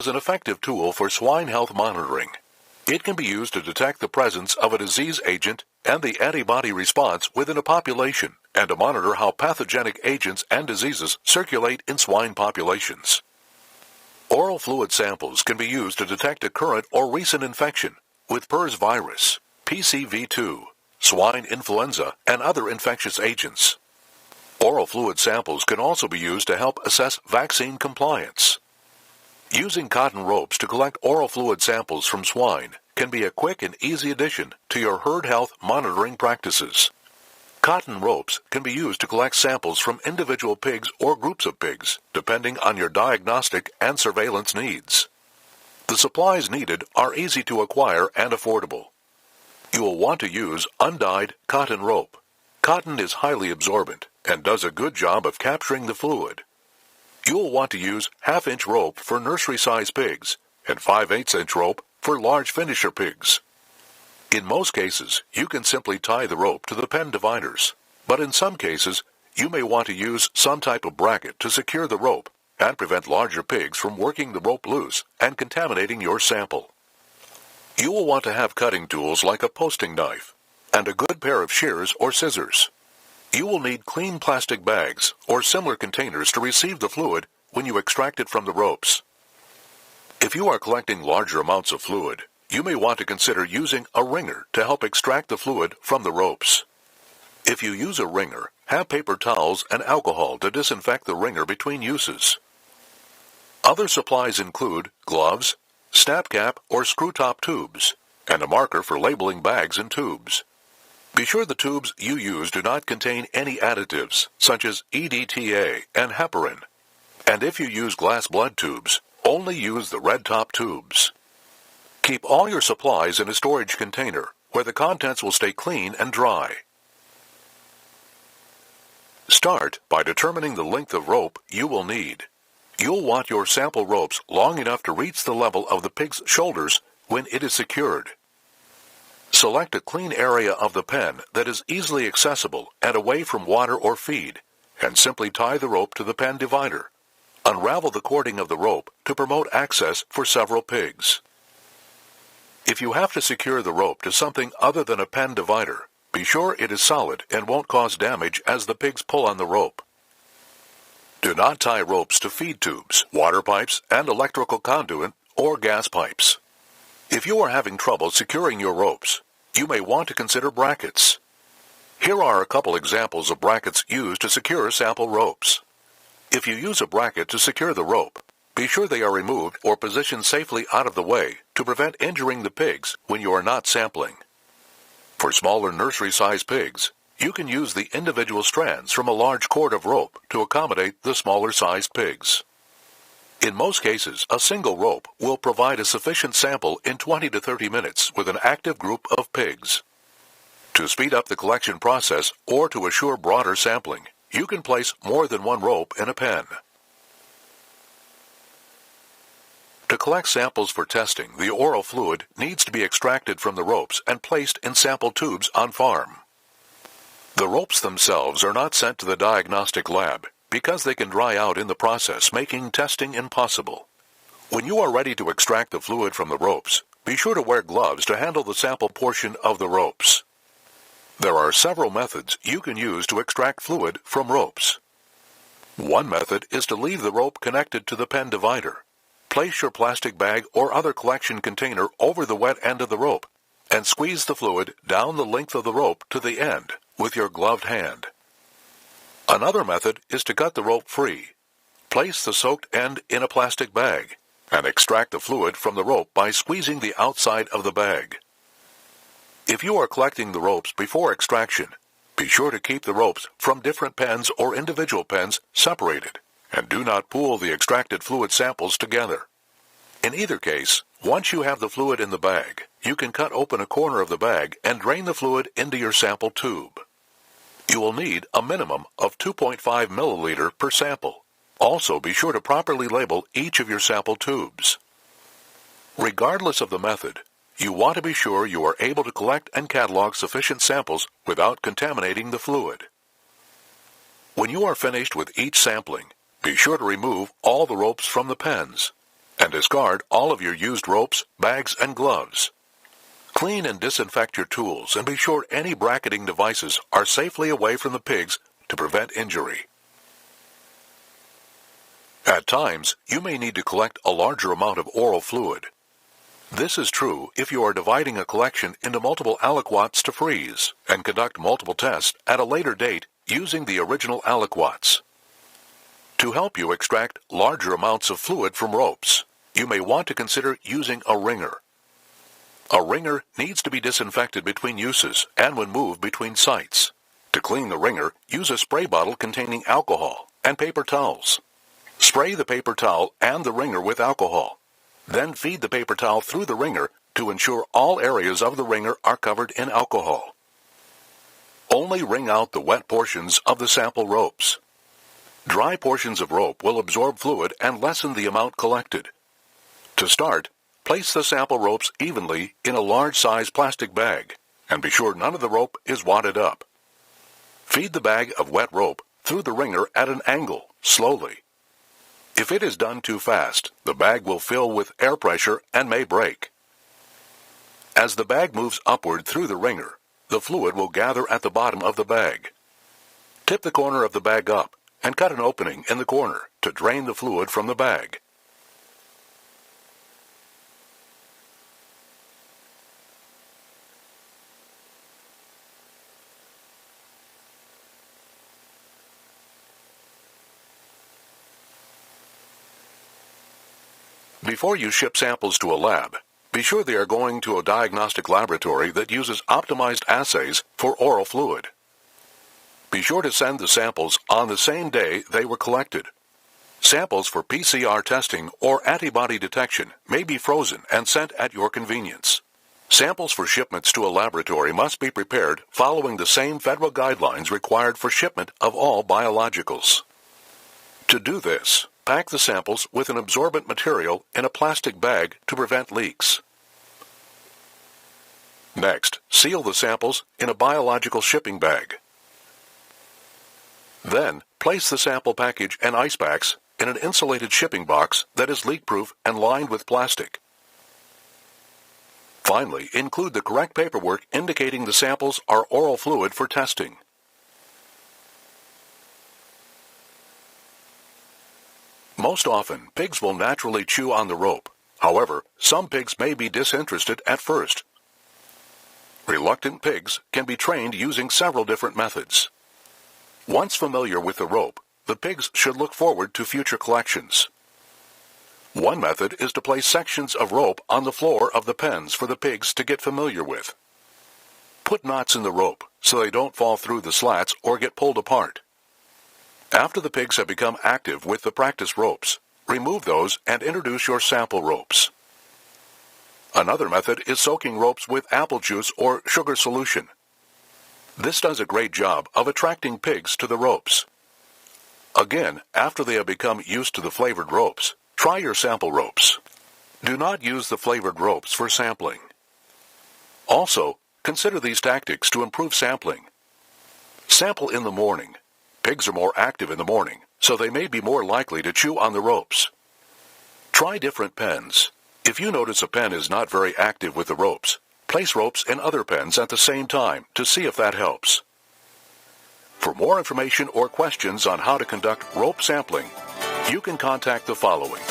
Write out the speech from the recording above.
is an effective tool for swine health monitoring. It can be used to detect the presence of a disease agent and the antibody response within a population, and to monitor how pathogenic agents and diseases circulate in swine populations. Oral fluid samples can be used to detect a current or recent infection with PRRS virus, PCV2, swine influenza, and other infectious agents. Oral fluid samples can also be used to help assess vaccine compliance. Using cotton ropes to collect oral fluid samples from swine can be a quick and easy addition to your herd health monitoring practices. Cotton ropes can be used to collect samples from individual pigs or groups of pigs, depending on your diagnostic and surveillance needs. The supplies needed are easy to acquire and affordable. You will want to use undyed cotton rope. Cotton is highly absorbent and does a good job of capturing the fluid. You will want to use half-inch rope for nursery-size pigs and 5/8" rope for large finisher pigs. In most cases, you can simply tie the rope to the pen dividers, but in some cases, you may want to use some type of bracket to secure the rope and prevent larger pigs from working the rope loose and contaminating your sample. You will want to have cutting tools like a posting knife and a good pair of shears or scissors. You will need clean plastic bags or similar containers to receive the fluid when you extract it from the ropes. If you are collecting larger amounts of fluid, you may want to consider using a wringer to help extract the fluid from the ropes. If you use a wringer, have paper towels and alcohol to disinfect the wringer between uses. Other supplies include gloves, snap cap or screw top tubes, and a marker for labeling bags and tubes. Be sure the tubes you use do not contain any additives, such as EDTA and heparin. And if you use glass blood tubes, only use the red top tubes. Keep all your supplies in a storage container, where the contents will stay clean and dry. Start by determining the length of rope you will need. You'll want your sample ropes long enough to reach the level of the pig's shoulders when it is secured. Select a clean area of the pen that is easily accessible and away from water or feed, and simply tie the rope to the pen divider. Unravel the cording of the rope to promote access for several pigs. If you have to secure the rope to something other than a pen divider, be sure it is solid and won't cause damage as the pigs pull on the rope. Do not tie ropes to feed tubes, water pipes, and electrical conduit or gas pipes. If you are having trouble securing your ropes, you may want to consider brackets. Here are a couple examples of brackets used to secure sample ropes. If you use a bracket to secure the rope, be sure they are removed or positioned safely out of the way to prevent injuring the pigs when you are not sampling. For smaller nursery-sized pigs, you can use the individual strands from a large cord of rope to accommodate the smaller-sized pigs. In most cases, a single rope will provide a sufficient sample in 20 to 30 minutes with an active group of pigs. To speed up the collection process or to assure broader sampling, you can place more than one rope in a pen. To collect samples for testing, the oral fluid needs to be extracted from the ropes and placed in sample tubes on farm. The ropes themselves are not sent to the diagnostic lab because they can dry out in the process, making testing impossible. When you are ready to extract the fluid from the ropes, be sure to wear gloves to handle the sample portion of the ropes. There are several methods you can use to extract fluid from ropes. One method is to leave the rope connected to the pen divider. Place your plastic bag or other collection container over the wet end of the rope and squeeze the fluid down the length of the rope to the end with your gloved hand. Another method is to cut the rope free. Place the soaked end in a plastic bag and extract the fluid from the rope by squeezing the outside of the bag. If you are collecting the ropes before extraction, be sure to keep the ropes from different pens or individual pens separated, and do not pool the extracted fluid samples together. In either case, once you have the fluid in the bag, you can cut open a corner of the bag and drain the fluid into your sample tube. You will need a minimum of 2.5 milliliter per sample. Also, be sure to properly label each of your sample tubes. Regardless of the method, you want to be sure you are able to collect and catalog sufficient samples without contaminating the fluid. When you are finished with each sampling, be sure to remove all the ropes from the pens. and discard all of your used ropes, bags, and gloves. Clean and disinfect your tools and be sure any bracketing devices are safely away from the pigs to prevent injury. At times, you may need to collect a larger amount of oral fluid. This is true if you are dividing a collection into multiple aliquots to freeze and conduct multiple tests at a later date using the original aliquots. To help you extract larger amounts of fluid from ropes, you may want to consider using a wringer. A wringer needs to be disinfected between uses and when moved between sites. To clean the wringer, use a spray bottle containing alcohol and paper towels. Spray the paper towel and the wringer with alcohol. Then feed the paper towel through the wringer to ensure all areas of the wringer are covered in alcohol. Only wring out the wet portions of the sample ropes. Dry portions of rope will absorb fluid and lessen the amount collected. To start, place the sample ropes evenly in a large-size plastic bag, and be sure none of the rope is wadded up. Feed the bag of wet rope through the wringer at an angle, slowly. If it is done too fast, the bag will fill with air pressure and may break. As the bag moves upward through the wringer, the fluid will gather at the bottom of the bag. Tip the corner of the bag up and cut an opening in the corner to drain the fluid from the bag. Before you ship samples to a lab, be sure they are going to a diagnostic laboratory that uses optimized assays for oral fluid. Be sure to send the samples on the same day they were collected. Samples for PCR testing or antibody detection may be frozen and sent at your convenience. Samples for shipments to a laboratory must be prepared following the same federal guidelines required for shipment of all biologicals. To do this, pack the samples with an absorbent material in a plastic bag to prevent leaks. Next, seal the samples in a biological shipping bag. Then, place the sample package and ice packs in an insulated shipping box that is leak-proof and lined with plastic. Finally, include the correct paperwork indicating the samples are oral fluid for testing. Most often, pigs will naturally chew on the rope. However, some pigs may be disinterested at first. Reluctant pigs can be trained using several different methods. Once familiar with the rope, the pigs should look forward to future collections. One method is to place sections of rope on the floor of the pens for the pigs to get familiar with. Put knots in the rope so they don't fall through the slats or get pulled apart. After the pigs have become active with the practice ropes, remove those and introduce your sample ropes. Another method is soaking ropes with apple juice or sugar solution. This does a great job of attracting pigs to the ropes. Again, after they have become used to the flavored ropes, try your sample ropes. Do not use the flavored ropes for sampling. Also, consider these tactics to improve sampling. Sample in the morning. Pigs are more active in the morning, so they may be more likely to chew on the ropes. Try different pens. If you notice a pen is not very active with the ropes, place ropes in other pens at the same time to see if that helps. For more information or questions on how to conduct rope sampling, you can contact the following.